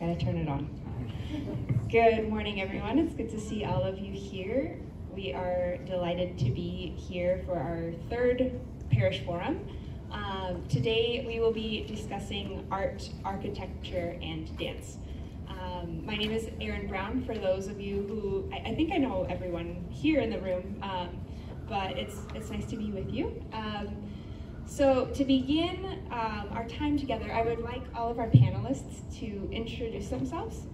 Gotta turn it on. Good morning, everyone. It's good to see all of you here. We are delighted to be here for our third parish forum. Today we will be discussing art, architecture, and dance. My name is Erin Brown. For those of you who, I think I know everyone here in the room, but it's nice to be with you. So to begin our time together, I would like all of our panelists to introduce themselves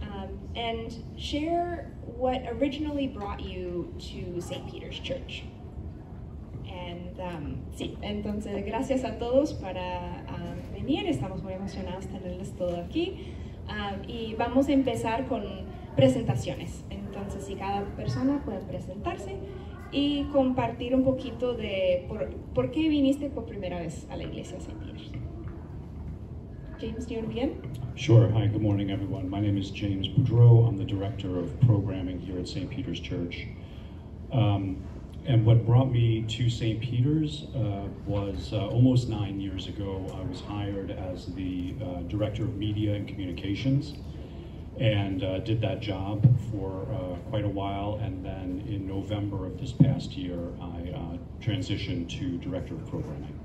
and share what originally brought you to St. Peter's Church. And sí, entonces gracias a todos para venir, estamos muy emocionados de tenerles todo aquí. Y vamos a empezar con presentaciones. Entonces, si cada persona puede presentarse y compartir un poquito de por qué viniste por primera vez a la iglesia de St. Peter's. James, do you want to begin? Sure. Hi, good morning, everyone. My name is James Boudreau. I'm the director of programming here at St. Peter's Church. And what brought me to St. Peter's was almost 9 years ago. I was hired as the director of media and communications, and did that job for quite a while. And then in November of this past year, I transitioned to director of programming.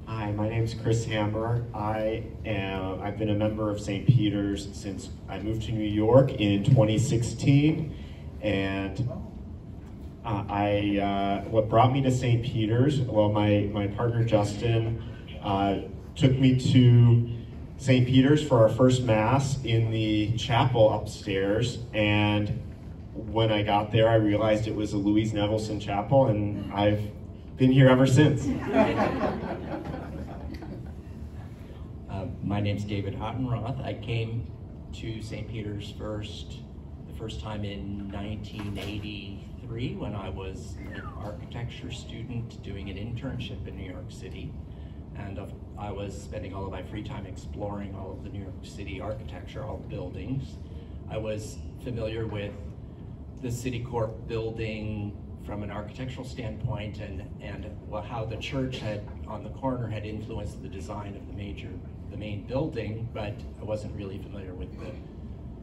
Hi, my name is Chris Hammer. I've been a member of St. Peter's since I moved to New York in 2016. And what brought me to St. Peter's, well, my partner Justin took me to St. Peter's for our first Mass in the chapel upstairs. And when I got there, I realized it was a Louise Nevelson chapel, and I've been here ever since. My name's David Hottenroth. I came to St. Peter's the first time in 1983 when I was an architecture student doing an internship in New York City. And I was spending all of my free time exploring all of the New York City architecture, all the buildings. I was familiar with the Citicorp building from an architectural standpoint and how the church on the corner had influenced the design of the main building, but I wasn't really familiar with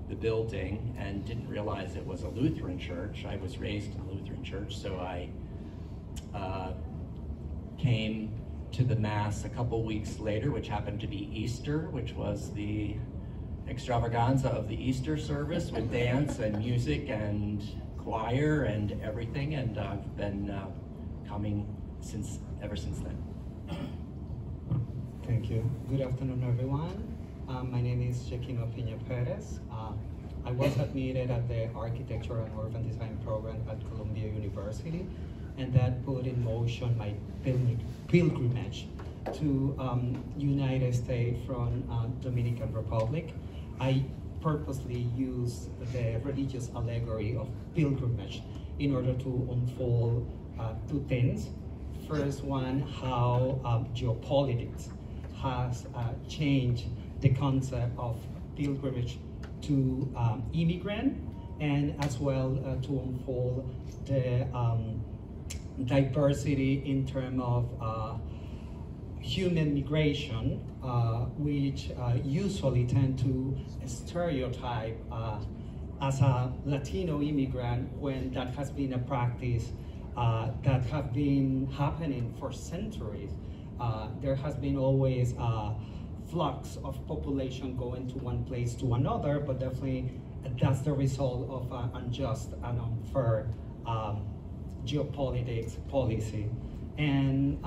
the building and didn't realize it was a Lutheran church. I was raised in a Lutheran church, so I came to the Mass a couple weeks later, which happened to be Easter, which was the extravaganza of the Easter service with dance and music and choir and everything, and I've been coming ever since then. Thank you. Good afternoon, everyone. My name is Joaquino Piña Perez. I was admitted at the Architecture and Urban Design program at Columbia University, and that put in motion my pilgrimage to United States from Dominican Republic. I purposely used the religious allegory of pilgrimage in order to unfold two things. First one, how geopolitics has changed the concept of pilgrimage to immigrant, and as well to unfold the diversity in terms of human migration, which usually tend to stereotype as a Latino immigrant when that has been a practice that have been happening for centuries. There has been always a flux of population going to one place to another, but definitely that's the result of an unjust and unfair geopolitics policy. And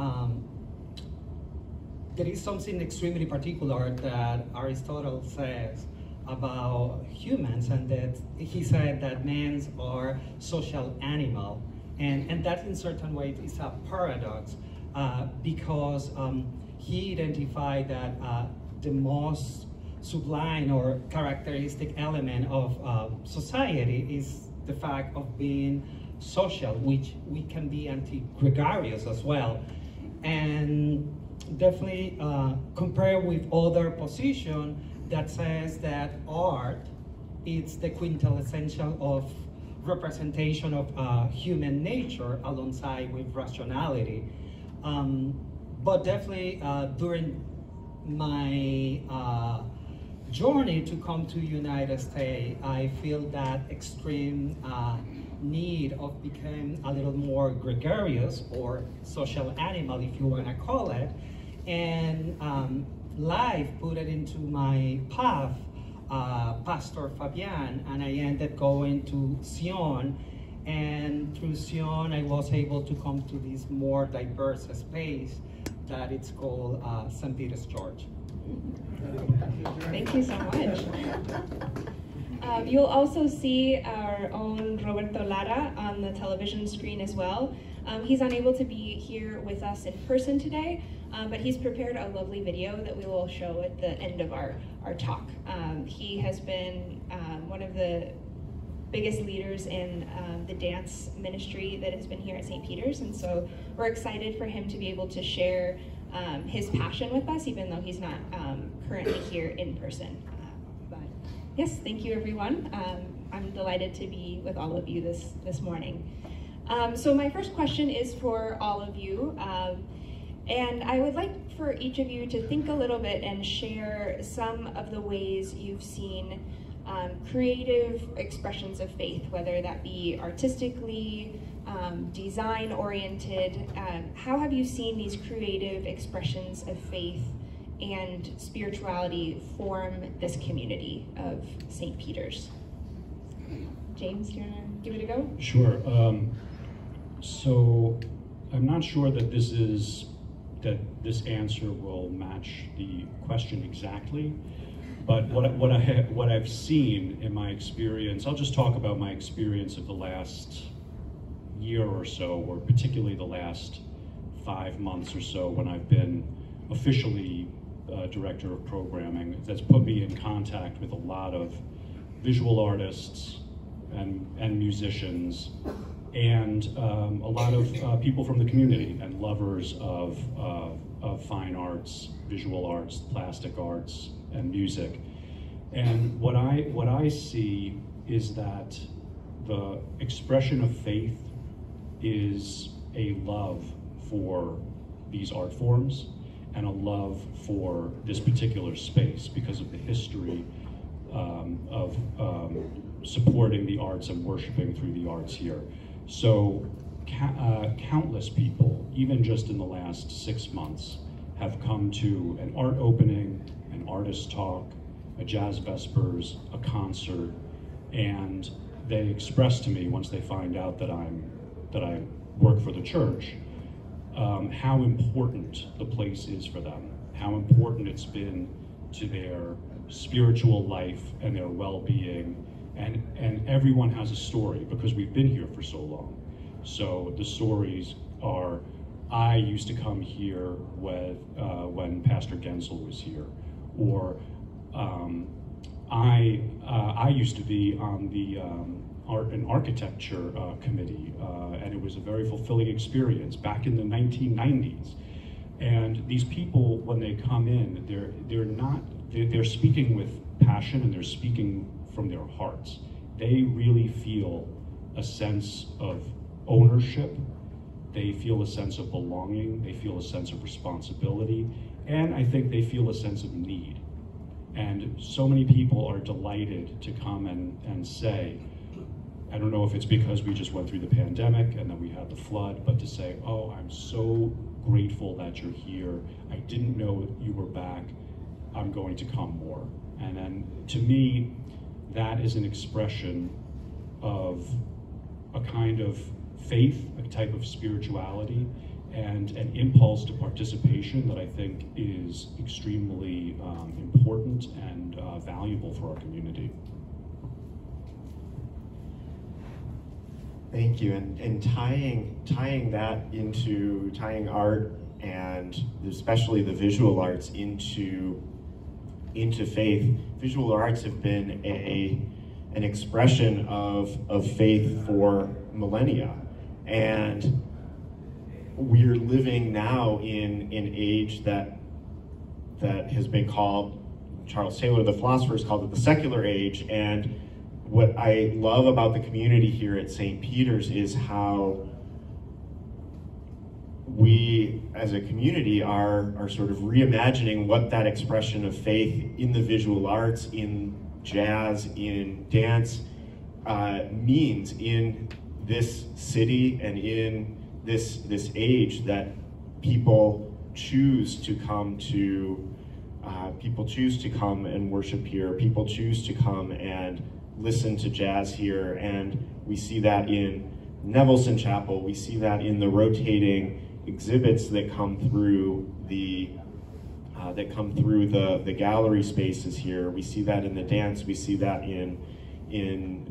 there is something extremely particular that Aristotle says about humans, and that he said that men are social animal, and that in certain ways is a paradox because he identified that the most sublime or characteristic element of society is the fact of being social, which we can be anti-gregarious as well. And definitely compare with other position that says that art is the quintessential of representation of human nature alongside with rationality. But definitely during my journey to come to United States, I feel that extreme need of becoming a little more gregarious or social animal, if you want to call it, and life put it into my path, Pastor Fabian, and I ended going to Sion, and through Sion I was able to come to this more diverse space that it's called St. Peter's Church. Thank you so much. You'll also see our own Roberto Lara on the television screen as well. He's unable to be here with us in person today, but he's prepared a lovely video that we will show at the end of our talk. He has been one of the biggest leaders in the dance ministry that has been here at St. Peter's, and so we're excited for him to be able to share his passion with us, even though he's not currently here in person. But yes, thank you everyone. I'm delighted to be with all of you this morning. So my first question is for all of you, and I would like for each of you to think a little bit and share some of the ways you've seen creative expressions of faith, whether that be artistically, design-oriented. How have you seen these creative expressions of faith and spirituality form this community of St. Peter's? James, do you want to give it a go? Sure. So I'm not sure that this answer will match the question exactly, but what I've seen in my experience, I'll just talk about my experience of the last year or so, or particularly the last 5 months or so when I've been officially director of programming. That's put me in contact with a lot of visual artists and musicians, and a lot of people from the community and lovers of fine arts, visual arts, plastic arts, and music. And what I see is that the expression of faith is a love for these art forms and a love for this particular space because of the history of supporting the arts and worshiping through the arts here. So countless people, even just in the last 6 months, have come to an art opening, an artist talk, a jazz vespers, a concert, and they express to me once they find out that I work for the church, how important the place is for them, how important it's been to their spiritual life and their well-being, and everyone has a story because we've been here for so long. So the stories are, I used to come here when Pastor Gensel was here, or I used to be on the art and architecture committee, and it was a very fulfilling experience back in the 1990s. And these people, when they come in, they're speaking with passion and they're speaking from their hearts. They really feel a sense of ownership. They feel a sense of belonging. They feel a sense of responsibility. And I think they feel a sense of need. And so many people are delighted to come and say, I don't know if it's because we just went through the pandemic and then we had the flood, but to say, oh, I'm so grateful that you're here. I didn't know you were back. I'm going to come more. And then to me, that is an expression of a kind of faith, a type of spirituality, and an impulse to participation that I think is extremely important and valuable for our community. Thank you, and tying art and especially the visual arts into faith. Visual arts have been an expression of faith for millennia, and we're living now in an age that has been called, Charles Taylor, the philosopher, has called it the secular age. And what I love about the community here at St. Peter's is how we as a community are sort of reimagining what that expression of faith in the visual arts, in jazz, in dance means in this city and in this age that people choose to come and worship here. People choose to come and listen to jazz here, and we see that in Nevilleson Chapel. We see that in the rotating exhibits that come through the gallery spaces here. We see that in the dance. We see that in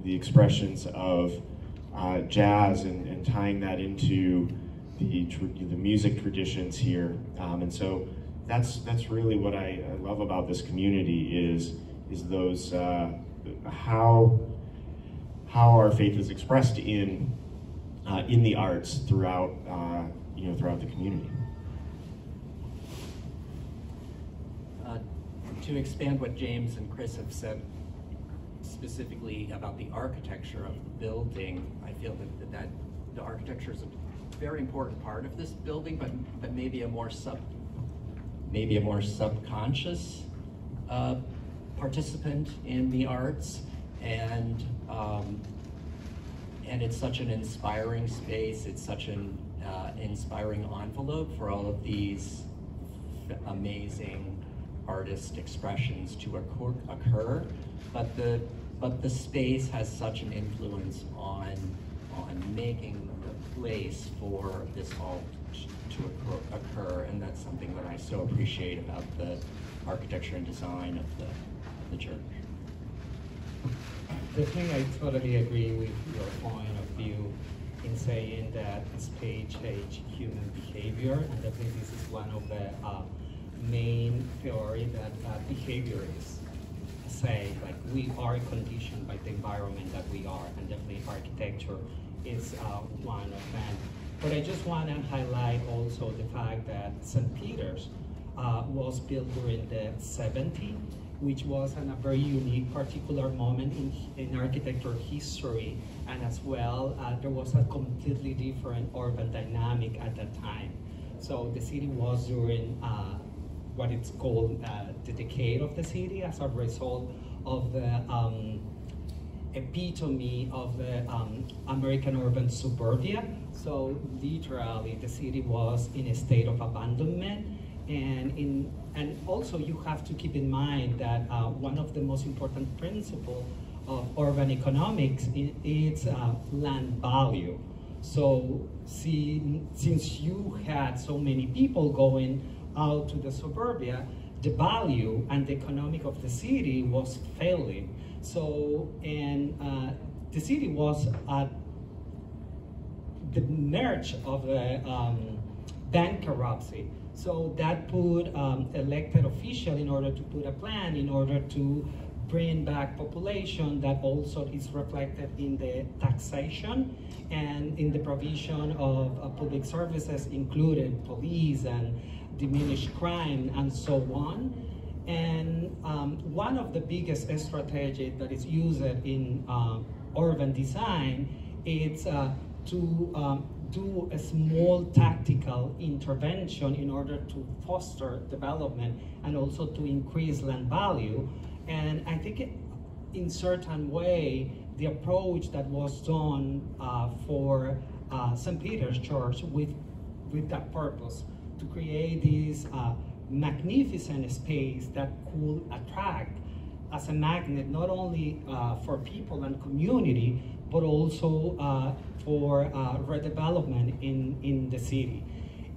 the expressions of jazz and tying that into the music traditions here. And so that's really what I love about this community is those how our faith is expressed in the arts throughout throughout the community. To expand what James and Chris have said specifically about the architecture of the building, I feel that the architecture is a very important part of this building, but maybe a more subconscious participant in the arts, and it's such an inspiring space. It's such an inspiring envelope for all of these amazing artist expressions to occur, but the space has such an influence on making the place for this all to occur, and that's something that I so appreciate about the architecture and design of the church. Definitely, I totally agree with your point of view in saying that space changes human behavior, and I think this is one of the main theory that behaviorists say, like we are conditioned by the environment that we are, and definitely architecture is one of them. But I just want to highlight also the fact that St. Peter's was built during the 70s, which was a very unique particular moment in architecture history, and as well there was a completely different urban dynamic at that time. So the city was during what it's called the decade of the city as a result of the epitome of the American urban suburbia. So literally the city was in a state of abandonment, and also you have to keep in mind that one of the most important principles of urban economics is land value. So since you had so many people going out to the suburbia, the value and the economic of the city was failing. So, and the city was at the merge of the bankruptcy. So that put elected officials in order to put a plan in order to bring back population that also is reflected in the taxation and in the provision of public services, including police and diminished crime and so on. And one of the biggest strategies that is used in urban design is to do a small tactical intervention in order to foster development and also to increase land value. And I think in certain way, the approach that was done for St. Peter's Church with that purpose, to create this magnificent space that could attract as a magnet, not only for people and community, but also for redevelopment in the city.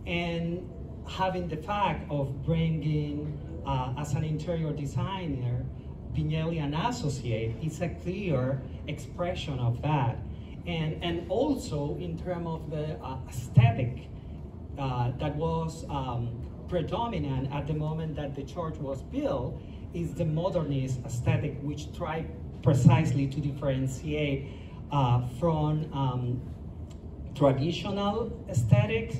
And having the fact of bringing, as an interior designer, Pinelli and Associate is a clear expression of that. And also in terms of the aesthetic that was predominant at the moment that the church was built is the modernist aesthetic, which tried precisely to differentiate from traditional aesthetics.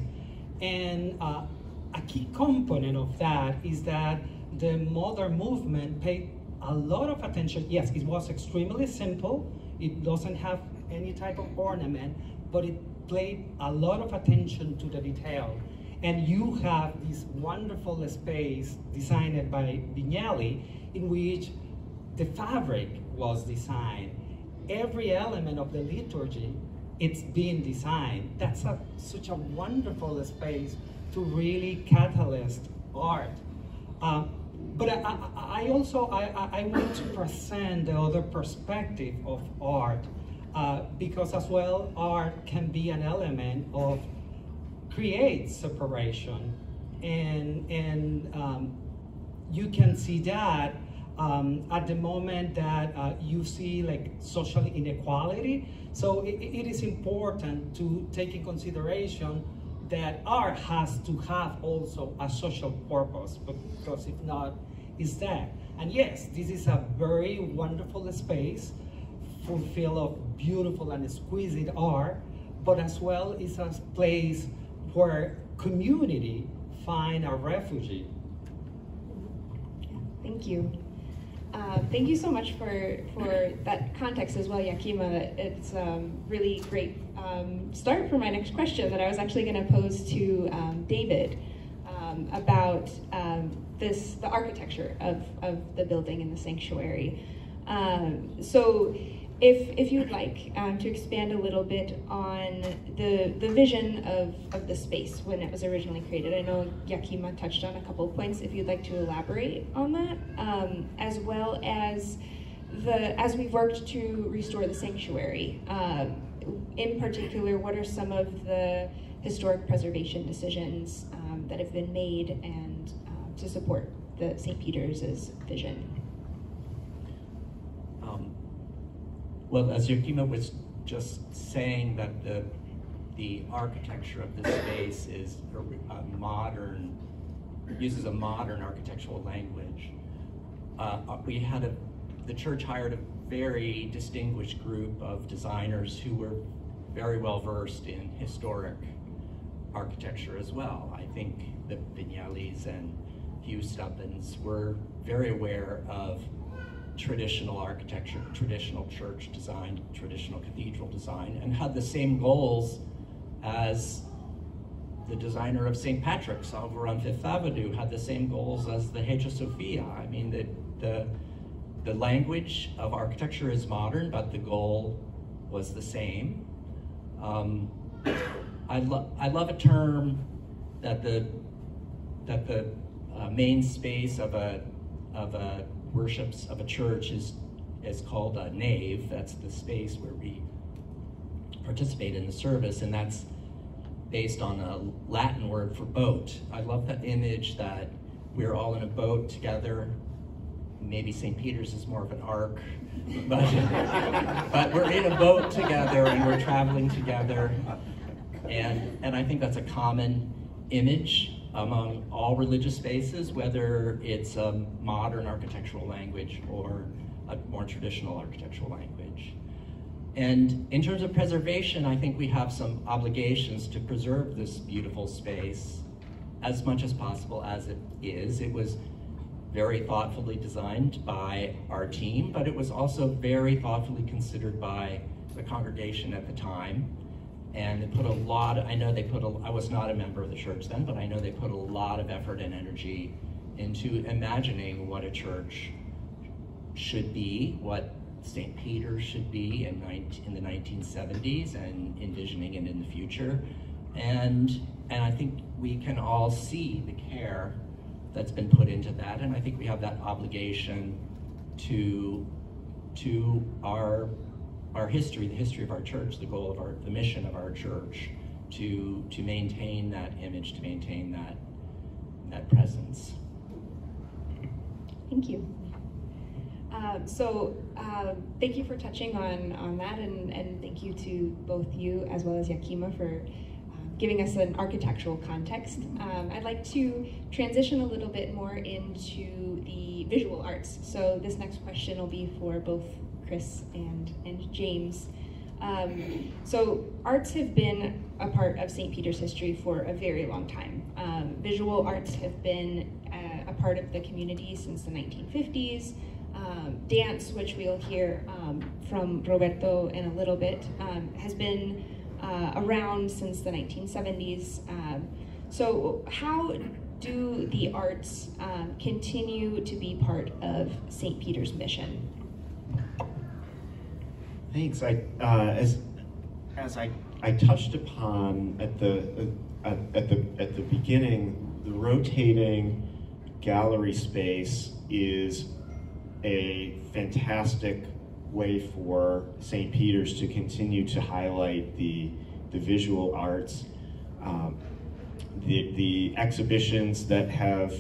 And a key component of that is that the modern movement paid a lot of attention. Yes, it was extremely simple. It doesn't have any type of ornament, but it paid a lot of attention to the detail. And you have this wonderful space designed by Vignali in which the fabric was designed. Every element of the liturgy, it's being designed. That's such a wonderful space to really catalyze art. But I also want to present the other perspective of art, because as well, art can be an element of create separation, and you can see that at the moment that you see like social inequality. So it is important to take in consideration that art has to have also a social purpose, because if not, it's that. And yes, this is a very wonderful space full of beautiful and exquisite art, but as well it's a place where community find a refuge. Thank you. Thank you so much for that context as well, Yakima. It's really great start for my next question that I was actually going to pose to David about the architecture of the building and the sanctuary. So if you'd like to expand a little bit on the vision of the space when it was originally created. I know Yakima touched on a couple of points. If you'd like to elaborate on that, as well as we've worked to restore the sanctuary. In particular, what are some of the historic preservation decisions that have been made and to support the St. Peter's vision? Well, as Yakima was just saying, that the architecture of this space is a modern, uses a modern architectural language. The church hired a very distinguished group of designers who were very well versed in historic architecture as well. I think the Vignalis and Hugh Stubbins were very aware of traditional architecture, traditional church design, traditional cathedral design, and had the same goals as the designer of St. Patrick's over on Fifth Avenue, had the same goals as the Hagia Sophia. I mean, the language of architecture is modern, but the goal was the same. I love a term that the main space of a worships of a church is called a nave. That's the space where we participate in the service, and that's based on a Latin word for boat. I love that image that we're all in a boat together. Maybe St. Peter's is more of an ark, but we're in a boat together and we're traveling together. And I think that's a common image among all religious spaces, whether it's a modern architectural language or a more traditional architectural language. And in terms of preservation, I think we have some obligations to preserve this beautiful space as much as possible as it is. It was very thoughtfully designed by our team, but it was also very thoughtfully considered by the congregation at the time. And they put a lot, I was not a member of the church then, but I know they put a lot of effort and energy into imagining what a church should be, what St. Peter's should be in the 1970s, and envisioning it in the future. And I think we can all see the care that's been put into that, and I think we have that obligation to our history, the history of our church, the goal of the mission of our church, to maintain that image, to maintain that presence. Thank you. Thank you for touching on that, and thank you to both you as well as Yakima for giving us an architectural context. I'd like to transition a little bit more into the visual arts. So this next question will be for both Chris and James. So arts have been a part of St. Peter's history for a very long time. Visual arts have been a part of the community since the 1950s. Dance, which we'll hear from Roberto in a little bit, has been around since the 1970s. So how do the arts continue to be part of St. Peter's mission? Thanks. As I touched upon at the beginning, the rotating gallery space is a fantastic way for St. Peter's to continue to highlight the visual arts. The exhibitions that have,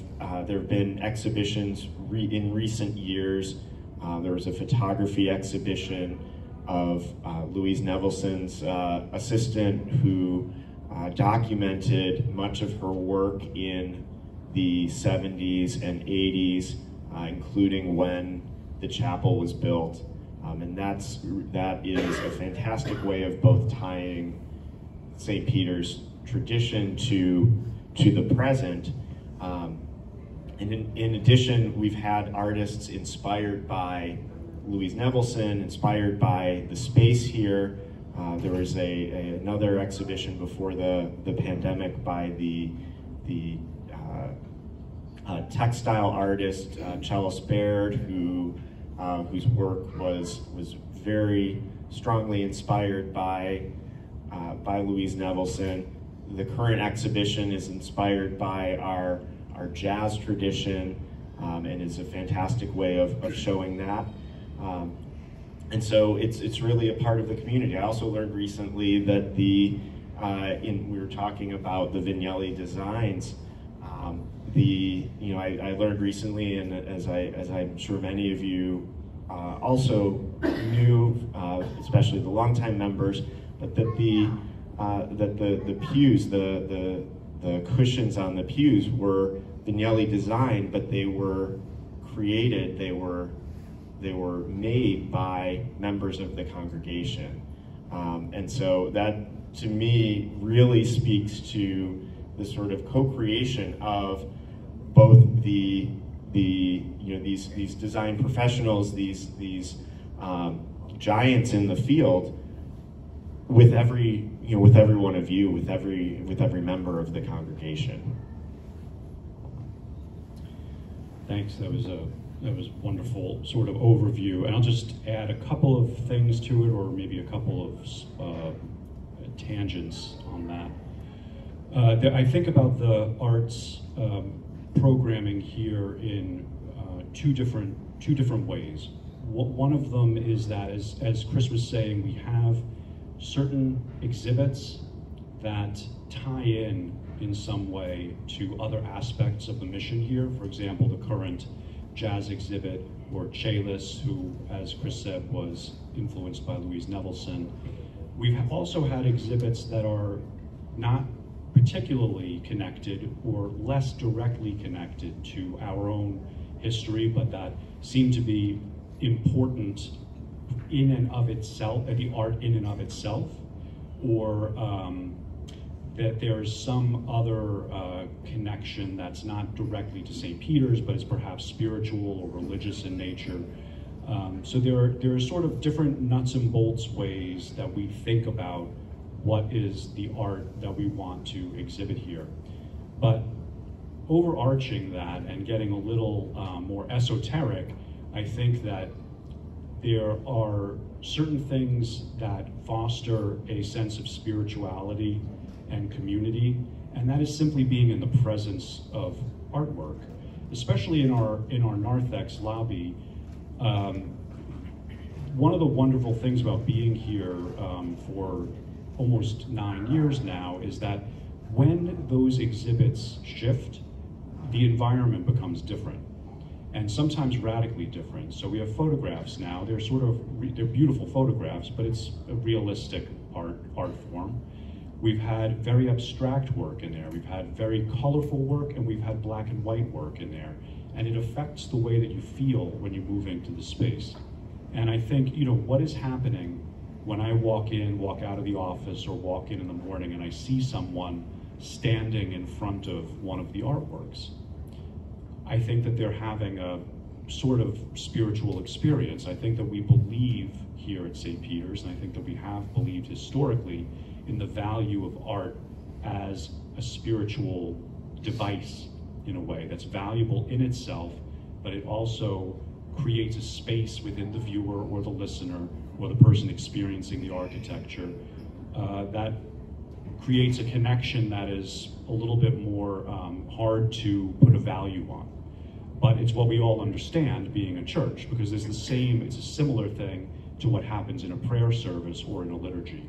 there have been exhibitions in recent years. There was a photography exhibition of Louise Nevelson's assistant who documented much of her work in the 70s and 80s, including when the chapel was built. And that is a fantastic way of both tying St. Peter's tradition to the present. And in addition, we've had artists inspired by Louise Nevelson, inspired by the space here. There was another exhibition before the pandemic by the textile artist Chellis Baird, whose work was very strongly inspired by Louise Nevelson. The current exhibition is inspired by our jazz tradition, and is a fantastic way of showing that. And so it's really a part of the community. I also learned recently that we were talking about the Vignelli designs. I learned recently, and as I'm sure many of you also knew, especially the longtime members, but that the pews, the cushions on the pews were Vignelli designed, but they were created, they were made by members of the congregation. And so that, to me, really speaks to the sort of co-creation of both these design professionals, these giants in the field, with every one of you, with every member of the congregation. Thanks. That was a wonderful sort of overview, and I'll just add a couple of things to it, or maybe a couple of tangents on that. I think about the arts programming here in two different ways. One of them is that, as Chris was saying, we have certain exhibits that tie in some way to other aspects of the mission here. For example, the current jazz exhibit, or Chellis, who, as Chris said, was influenced by Louise Nevelson. We've also had exhibits that are not particularly connected or less directly connected to our own history, but that seem to be important in and of itself, the art in and of itself, or that there's some other connection that's not directly to St. Peter's, but is perhaps spiritual or religious in nature. So there are sort of different nuts and bolts ways that we think about what is the art that we want to exhibit here. But overarching that and getting a little more esoteric, I think that there are certain things that foster a sense of spirituality and community, and that is simply being in the presence of artwork, especially in our narthex lobby. One of the wonderful things about being here for almost 9 years now is that when those exhibits shift, the environment becomes different, and sometimes radically different. So we have photographs now. They're beautiful photographs, but it's a realistic art form. We've had very abstract work in there. We've had very colorful work, and we've had black and white work in there. And it affects the way that you feel when you move into the space. And I think, what is happening when I walk out of the office, or walk in the morning, and I see someone standing in front of one of the artworks. I think that they're having a sort of spiritual experience. I think that we believe here at St. Peter's, and I think that we have believed historically, in the value of art as a spiritual device in a way that's valuable in itself, but it also creates a space within the viewer or the listener or the person experiencing the architecture that creates a connection that is a little bit more hard to put a value on. But it's what we all understand being a church, because it's a similar thing to what happens in a prayer service or in a liturgy.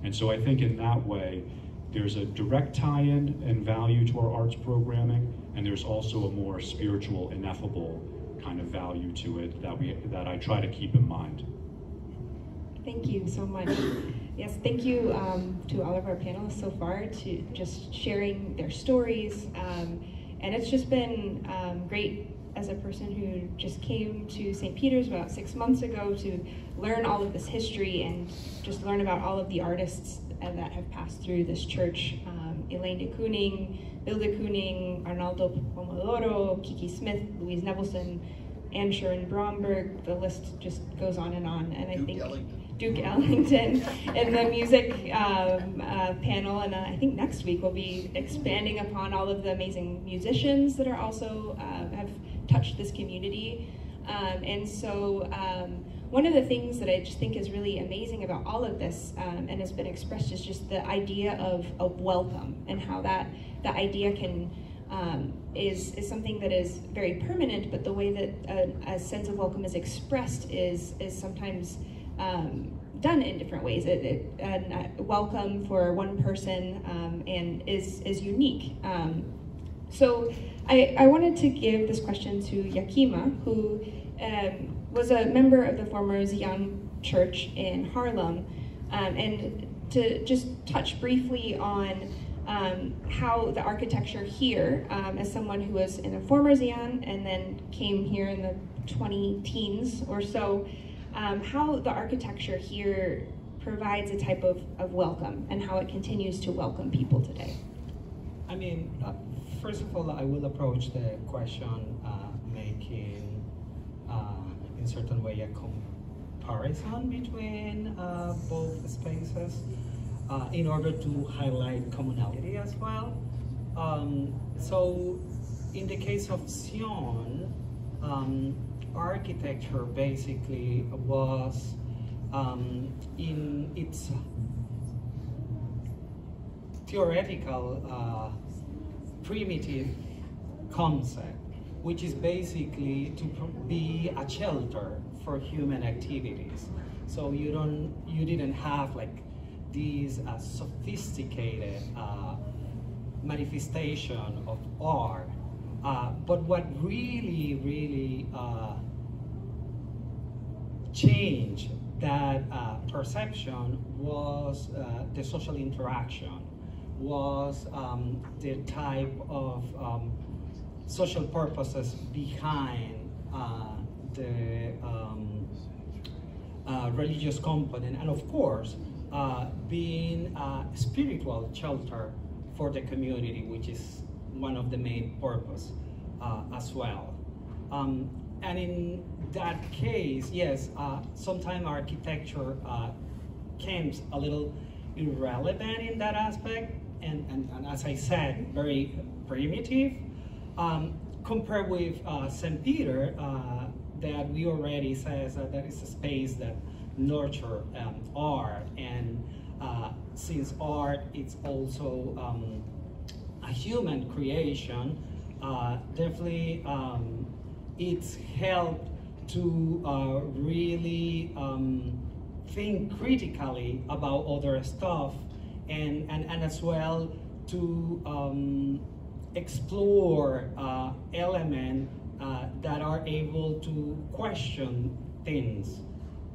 And so I think in that way, there's a direct tie-in and value to our arts programming, and there's also a more spiritual, ineffable kind of value to it that I try to keep in mind. Thank you so much. Yes, thank you to all of our panelists so far to just sharing their stories. And it's just been great as a person who just came to St. Peter's about 6 months ago to learn all of this history and just learn about all of the artists that have passed through this church. Elaine de Kooning, Bill de Kooning, Arnaldo Pomodoro, Kiki Smith, Louise Nevelson, Anne Sharon Bromberg. The list just goes on. And I think Duke Ellington in the music panel. And I think next week we'll be expanding upon all of the amazing musicians that are also have touched this community. And so one of the things that I just think is really amazing about all of this and has been expressed is just the idea of welcome, and how that idea can is something that is very permanent, but the way that a sense of welcome is expressed is sometimes done in different ways. Welcome for one person and is unique. So I wanted to give this question to Yakima, who was a member of the former Zion Church in Harlem, and to just touch briefly on how the architecture here, as someone who was in a former Zion and then came here in the 20-teens or so, how the architecture here provides a type of welcome and how it continues to welcome people today. I mean, first of all, I will approach the question making, in certain way, a comparison between both spaces in order to highlight commonality as well. So, in the case of Zion, architecture basically was in its theoretical primitive concept, which is basically to be a shelter for human activities. So you didn't have like these sophisticated manifestation of art. But what really changed that perception was the social interaction, was the type of social purposes behind the religious component, and of course, being a spiritual shelter for the community, which is one of the main purpose as well. And in that case, yes, sometimes architecture becomes a little irrelevant in that aspect, and as I said, very primitive, compared with St. Peter, that we already says that is a space that nurture art, and since art is also a human creation, definitely it's helped to really think critically about other stuff, and as well to explore elements that are able to question things.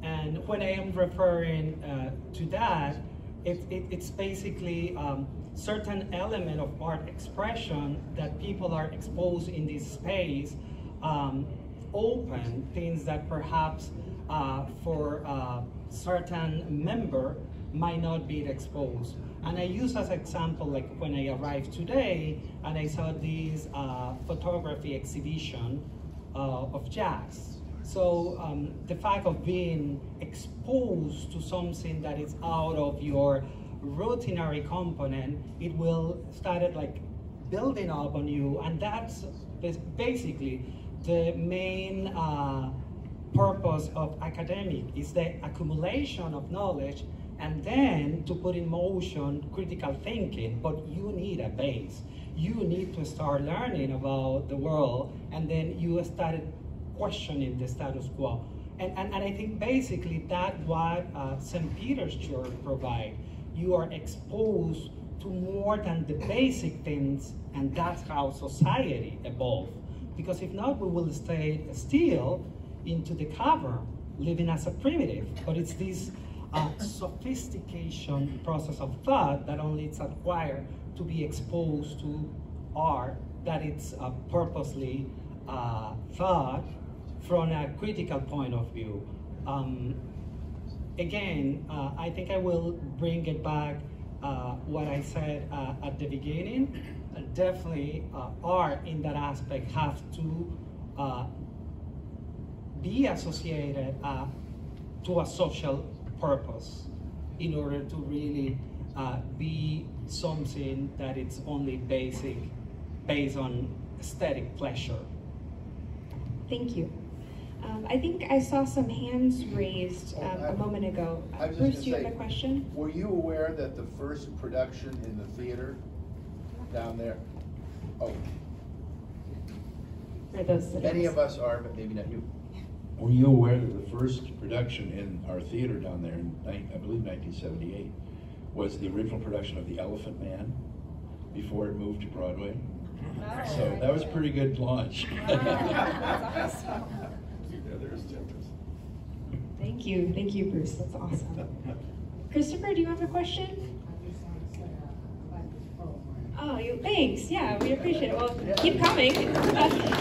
And when I am referring to that, it's basically certain element of art expression that people are exposed in this space, open things that perhaps for certain member might not be exposed. And I use as example, like when I arrived today and I saw this photography exhibition of jazz. So the fact of being exposed to something that is out of your routinary component, it will start like building up on you, and that's basically the main purpose of academic, is the accumulation of knowledge and then to put in motion critical thinking. But you need a base. You need to start learning about the world, and then you started questioning the status quo. And I think basically that's what St. Peter's Church provides. You are exposed to more than the basic things, and that's how society evolved. Because if not, we will stay still into the cavern, living as a primitive. But it's this sophistication process of thought that only it's acquired to be exposed to art, that it's purposely thought from a critical point of view. Again, I think I will bring it back what I said at the beginning. Definitely art in that aspect have to be associated to a social purpose in order to really be something that it's only based on aesthetic pleasure. Thank you. I think I saw some hands raised a moment ago. I was just Bruce, gonna do you say, have a question? Were you aware that the first production in the theater down there? Oh, For those that many of us are, but maybe not you. Were you aware that the first production in our theater down there in, I believe, 1978, was the original production of The Elephant Man before it moved to Broadway? Oh. So that was a pretty good launch. That's awesome. Thank you, Bruce. That's awesome. Christopher, do you have a question? Oh, thanks. Yeah, we appreciate it. Well, keep coming.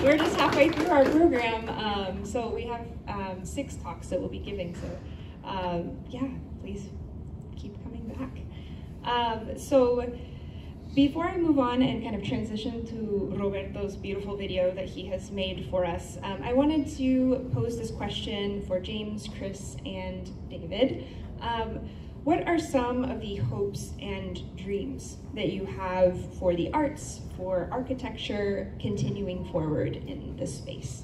We're just halfway through our program, so we have 6 talks that we'll be giving. So, yeah, please keep coming back. So, before I move on and kind of transition to Roberto's beautiful video that he has made for us, I wanted to pose this question for James, Chris, and David. What are some of the hopes and dreams that you have for the arts, for architecture, continuing forward in this space?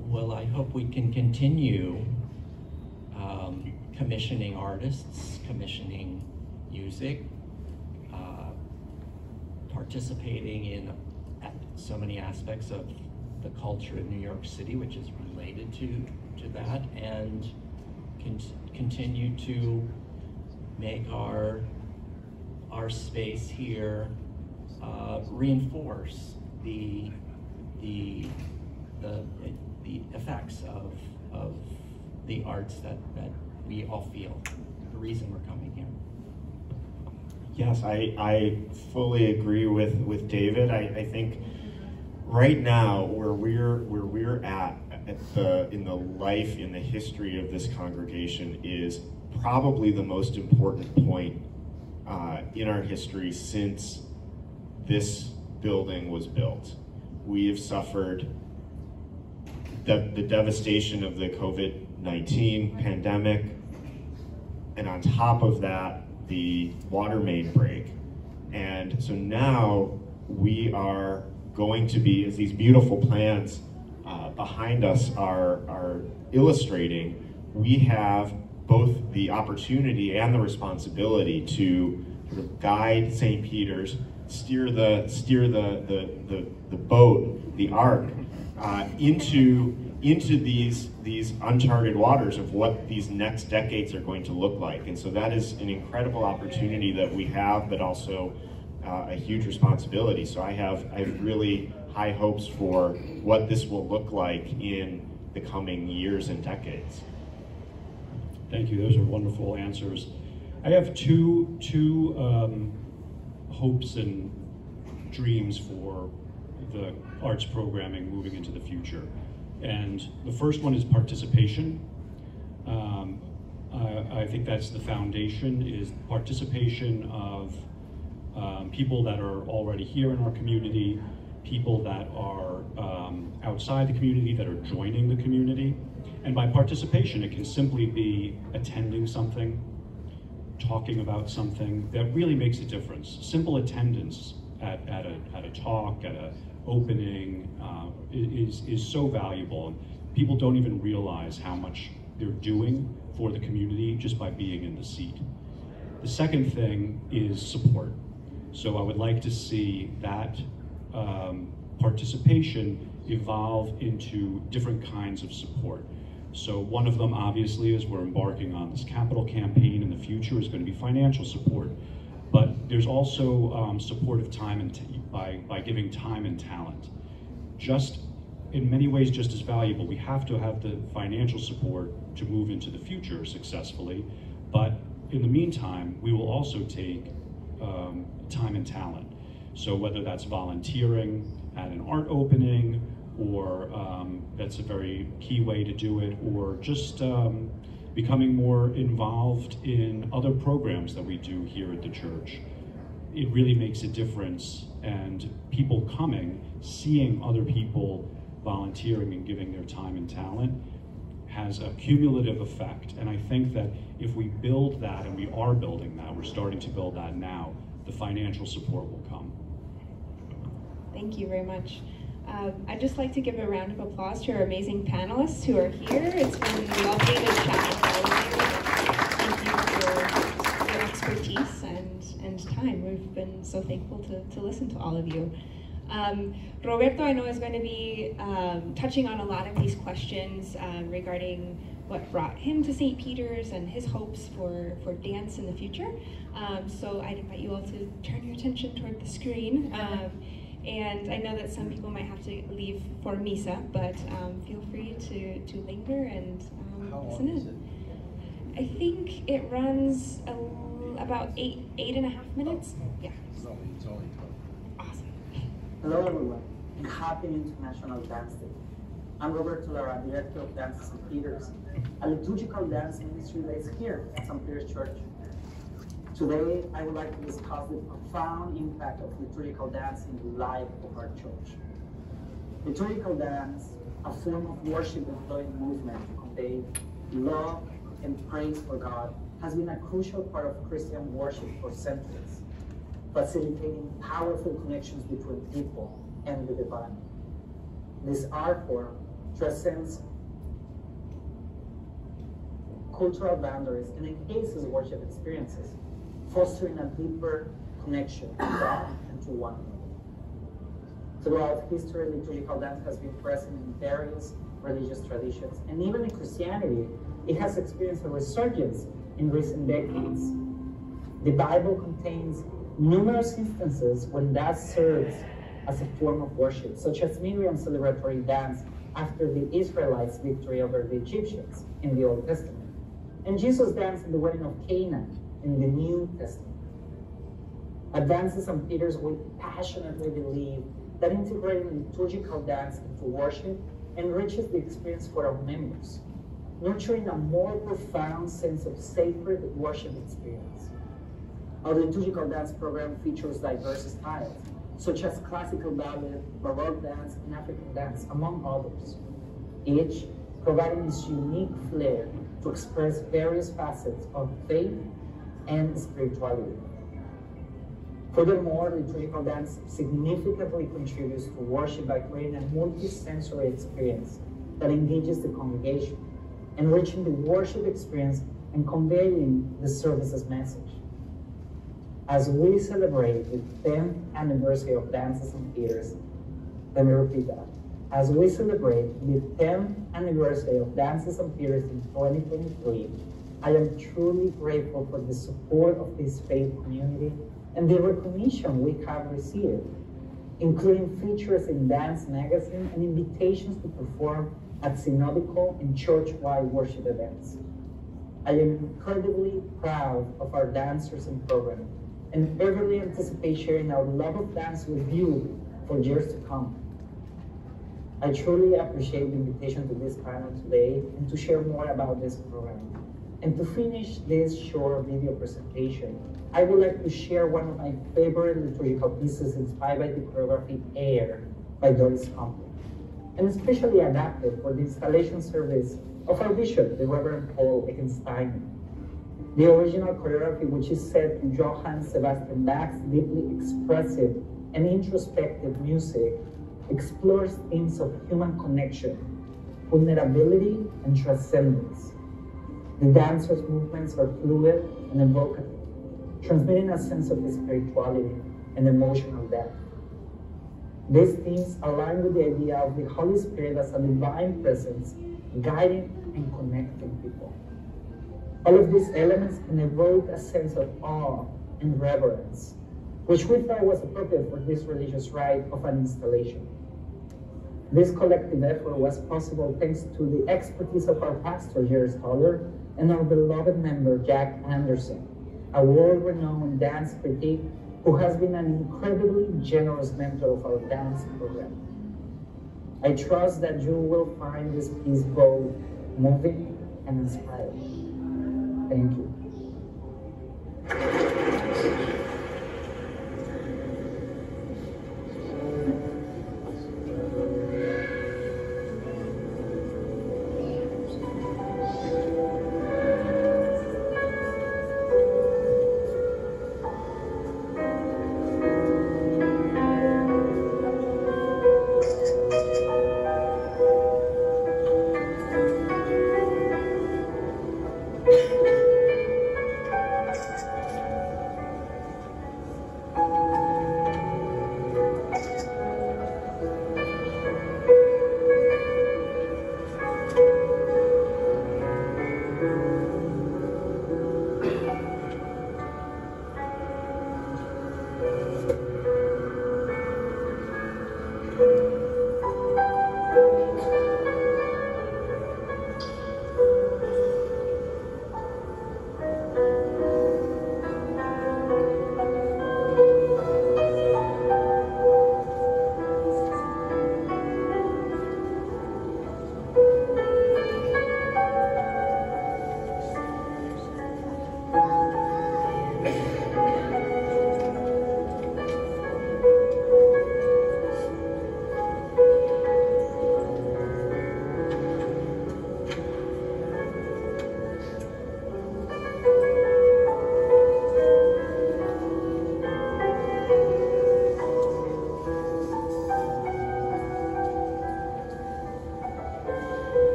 Well, I hope we can continue commissioning artists, commissioning music, participating in so many aspects of the culture in New York City, which is related to that, and continue to make our space here reinforce the effects of the arts that we all feel, the reason we're coming here. Yes, I fully agree with David. I think right now where we're at in the life, in the history of this congregation is probably the most important point in our history since this building was built. We have suffered the devastation of the COVID-19 pandemic, and on top of that, the water main break. And so now we are going to be, as these beautiful plans behind us are illustrating, we have both the opportunity and the responsibility to sort of guide St. Peter's, steer the boat, the ark, into these uncharted waters of what these next decades are going to look like. And so that is an incredible opportunity that we have, but also a huge responsibility. So I have really high hopes for what this will look like in the coming years and decades. Thank you. Those are wonderful answers. I have two hopes and dreams for the arts programming moving into the future. And the first one is participation. I think that's the foundation, is participation of people that are already here in our community, people that are outside the community, that are joining the community. And by participation, it can simply be attending something, talking about something that really makes a difference. Simple attendance at a talk, at an opening, is so valuable. And people don't even realize how much they're doing for the community just by being in the seat. The second thing is support. So I would like to see that participation evolve into different kinds of support. So one of them, obviously, as we're embarking on this capital campaign in the future, is going to be financial support. But there's also support of time and by giving time and talent. Just in many ways, just as valuable. We have to have the financial support to move into the future successfully. But in the meantime, we will also take time and talent. So whether that's volunteering at an art opening, or that's a very key way to do it, or just becoming more involved in other programs that we do here at the church. It really makes a difference, and people coming, seeing other people volunteering and giving their time and talent has a cumulative effect. And I think that if we build that, and we are building that, we're starting to build that now, the financial support will come. Thank you very much. I'd just like to give a round of applause to our amazing panelists who are here. It's been lovely to chat with all of you. Thank you for your expertise and time. We've been so thankful to listen to all of you. Roberto, I know, is going to be touching on a lot of these questions regarding what brought him to St. Peter's and his hopes for dance in the future. So I'd invite you all to turn your attention toward the screen. And I know that some people might have to leave for Misa, but feel free to linger and listen in. I think it runs about eight and a half minutes. Yeah. It's only Awesome. Hello everyone, and happy International Dance Day. I'm Roberto Lara, Director of Dance at St. Peter's, a liturgical dance ministry based here at St. Peter's Church. Today, I would like to discuss the profound impact of liturgical dance in the life of our church. Liturgical dance, a form of worship employing movement to convey love and praise for God, has been a crucial part of Christian worship for centuries, facilitating powerful connections between people and the divine. This art form transcends cultural boundaries and enhances worship experiences, fostering a deeper connection to God and to one another. Throughout history, liturgical dance has been present in various religious traditions, and even in Christianity, it has experienced a resurgence in recent decades. The Bible contains numerous instances when dance serves as a form of worship, such as Miriam's celebratory dance after the Israelites' victory over the Egyptians in the Old Testament, and Jesus' dance in the wedding of Cana in the New Testament. At Dance at St. Peter's, we passionately believe that integrating liturgical dance into worship enriches the experience for our members, nurturing a more profound sense of sacred worship experience. Our liturgical dance program features diverse styles, such as classical ballet, Baroque dance, and African dance, among others, each providing this unique flair to express various facets of faith and spirituality. Furthermore, liturgical dance significantly contributes to worship by creating a multi-sensory experience that engages the congregation, enriching the worship experience and conveying the service's message. As we celebrate the 10th anniversary of Dance at St. Peter's, let me repeat that. As we celebrate the 10th anniversary of Dance at St. Peter's in 2023, I am truly grateful for the support of this faith community and the recognition we have received, including features in Dance Magazine and invitations to perform at synodical and church-wide worship events. I am incredibly proud of our dancers and program, and eagerly anticipate sharing our love of dance with you for years to come. I truly appreciate the invitation to this panel today and to share more about this program. And to finish this short video presentation, I would like to share one of my favorite liturgical pieces inspired by the choreography Air by Doris Campbell, and especially adapted for the installation service of our bishop, the Reverend Paul Ekenstein. The original choreography, which is set to Johann Sebastian Bach's deeply expressive and introspective music, explores themes of human connection, vulnerability, and transcendence. The dancers' movements are fluid and evocative, transmitting a sense of spirituality and emotional depth. These themes align with the idea of the Holy Spirit as a divine presence, guiding and connecting people. All of these elements can evoke a sense of awe and reverence, which we thought was appropriate for this religious rite of an installation. This collective effort was possible thanks to the expertise of our pastor, Jerry Stoller, and our beloved member, Jack Anderson, a world-renowned dance critic who has been an incredibly generous mentor of our dance program. I trust that you will find this piece both moving and inspiring. Thank you.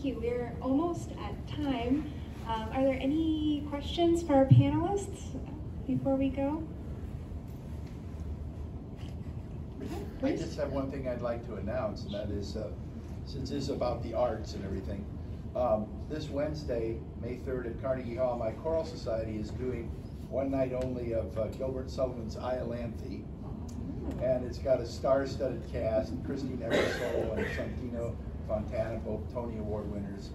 you. We're almost at time. Are there any questions for our panelists before we go? I just have one thing I'd like to announce, and that is, since this is about the arts and everything, this Wednesday, May 3rd at Carnegie Hall, my choral society is doing one night only of Gilbert Sullivan's Iolanthe. And it's got a star-studded cast, Christine Eversole and Santino Fontana, both Tony Award winners,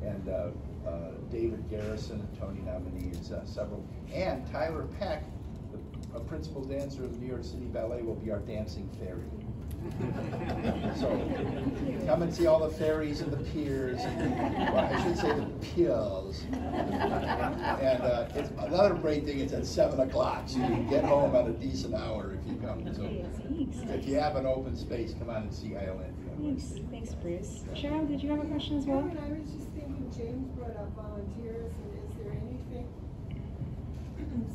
and David Garrison, a Tony nominees, several. And Tyler Peck, a principal dancer of the New York City Ballet, will be our dancing fairy. So come and see all the fairies and the piers, and, well, I should say the piers. And it's another great thing, it's at 7 o'clock, so you can get home at a decent hour if you come. So if you have an open space, come on and see Ireland. Thanks, Bruce. Cheryl, did you have a question as well? I was just thinking, James brought up volunteers, and is there anything?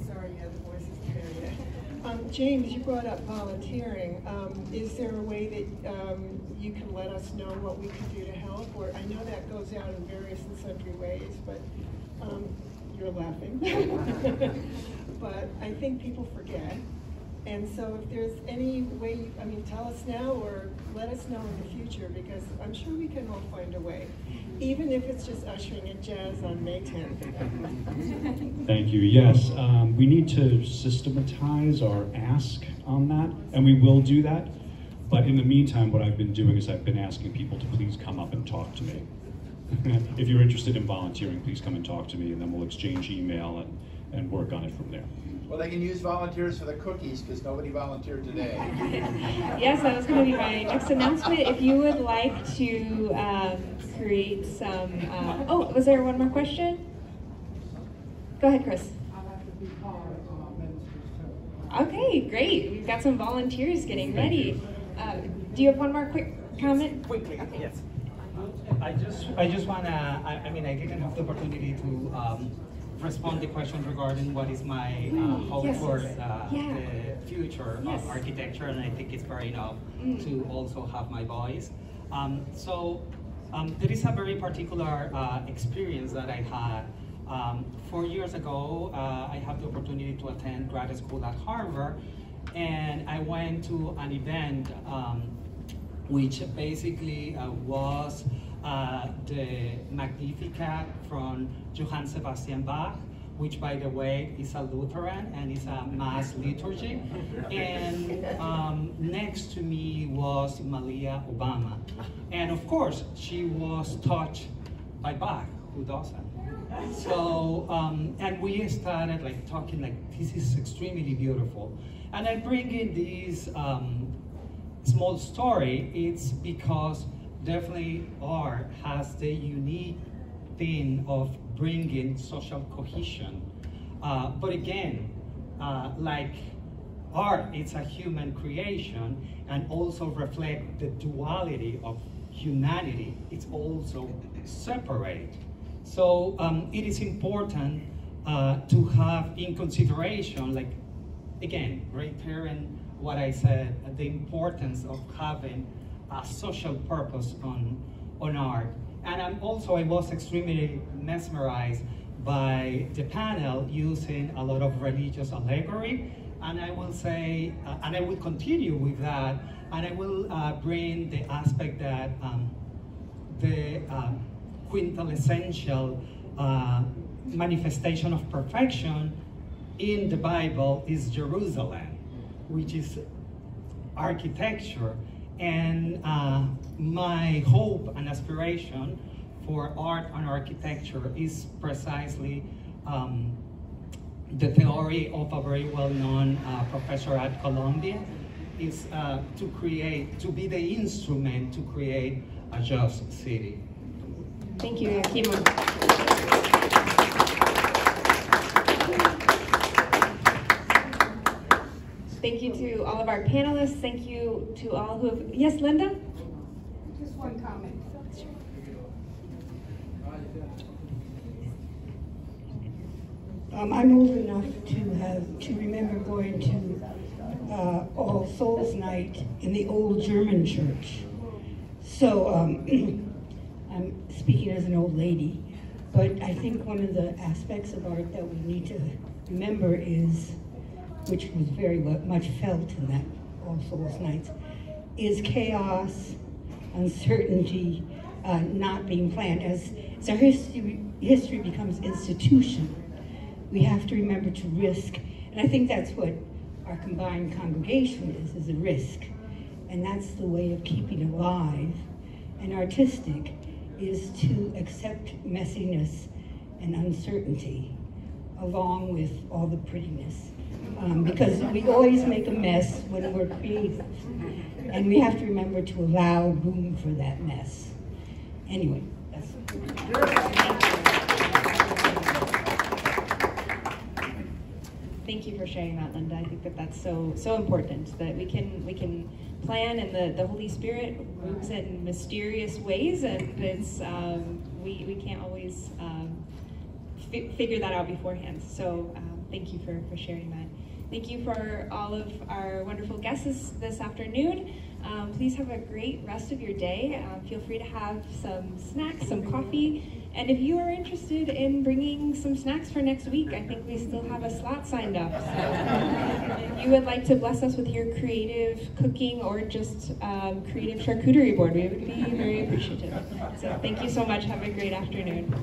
Sorry, yeah, the voice is carried. James, you brought up volunteering. Is there a way that you can let us know what we can do to help? Or I know that goes out in various and sundry ways, but you're laughing. But I think people forget. And so if there's any way, I mean, tell us now or let us know in the future, because I'm sure we can all find a way, even if it's just ushering in jazz on May 10th. Thank you. Yes, we need to systematize our ask on that, and we will do that. But in the meantime, what I've been doing is I've been asking people to please come up and talk to me. If you're interested in volunteering, please come and talk to me, and then we'll exchange email and work on it from there. Well, they can use volunteers for the cookies because nobody volunteered today. Yes, that was going to be my next announcement. If you would like to create some, oh, was there one more question? Go ahead, Chris. Okay, great. We've got some volunteers getting ready. Do you have one more quick comment? Quickly, okay. Yes. I just want to, I mean, I didn't have the opportunity to respond to the question regarding what is my hope for the future of architecture, and I think it's fair enough to also have my voice. There is a very particular experience that I had. 4 years ago, I had the opportunity to attend grad school at Harvard, and I went to an event which basically was the Magnificat from Johann Sebastian Bach, which, by the way, is a Lutheran and is a mass liturgy. And next to me was Malia Obama. And of course, she was touched by Bach. Who doesn't? So, and we started like talking like, this is extremely beautiful. And I bring in this small story. It's because definitely art has the unique thing of bringing social cohesion. But again, like art, it's a human creation and also reflect the duality of humanity. It's also separate. So it is important to have in consideration, like, again, reiterating what I said, the importance of having a social purpose on art. And I was extremely mesmerized by the panel using a lot of religious allegory. And I will say, and I will continue with that, and I will bring the aspect that the quintessential manifestation of perfection in the Bible is Jerusalem, which is architecture. And my hope and aspiration for art and architecture is precisely the theory of a very well-known professor at Columbia, is to be the instrument to create a just city. Thank you, Akimo. Thank you to all of our panelists. Thank you to all who have, yes, Linda? Just one comment. I'm old enough to remember going to All Souls Night in the old German church. So I'm speaking as an old lady, but I think one of the aspects of art that we need to remember is, which was very much felt in that All Souls Nights, is chaos, uncertainty, not being planned. As our history becomes institutional, we have to remember to risk. And I think that's what our combined congregation is a risk. And that's the way of keeping alive and artistic, is to accept messiness and uncertainty along with all the prettiness. Because we always make a mess when we're creative. And we have to remember to allow room for that mess. Anyway, that's Thank you for sharing that, Linda. I think that that's so important, that we can plan, and the Holy Spirit moves in mysterious ways, and it's we can't always figure that out beforehand. So thank you for sharing that. Thank you for all of our wonderful guests this afternoon. Please have a great rest of your day. Feel free to have some snacks, some coffee. And if you are interested in bringing some snacks for next week, I think we still have a slot signed up. So if you would like to bless us with your creative cooking or just creative charcuterie board, we would be very appreciative. So thank you so much. Have a great afternoon.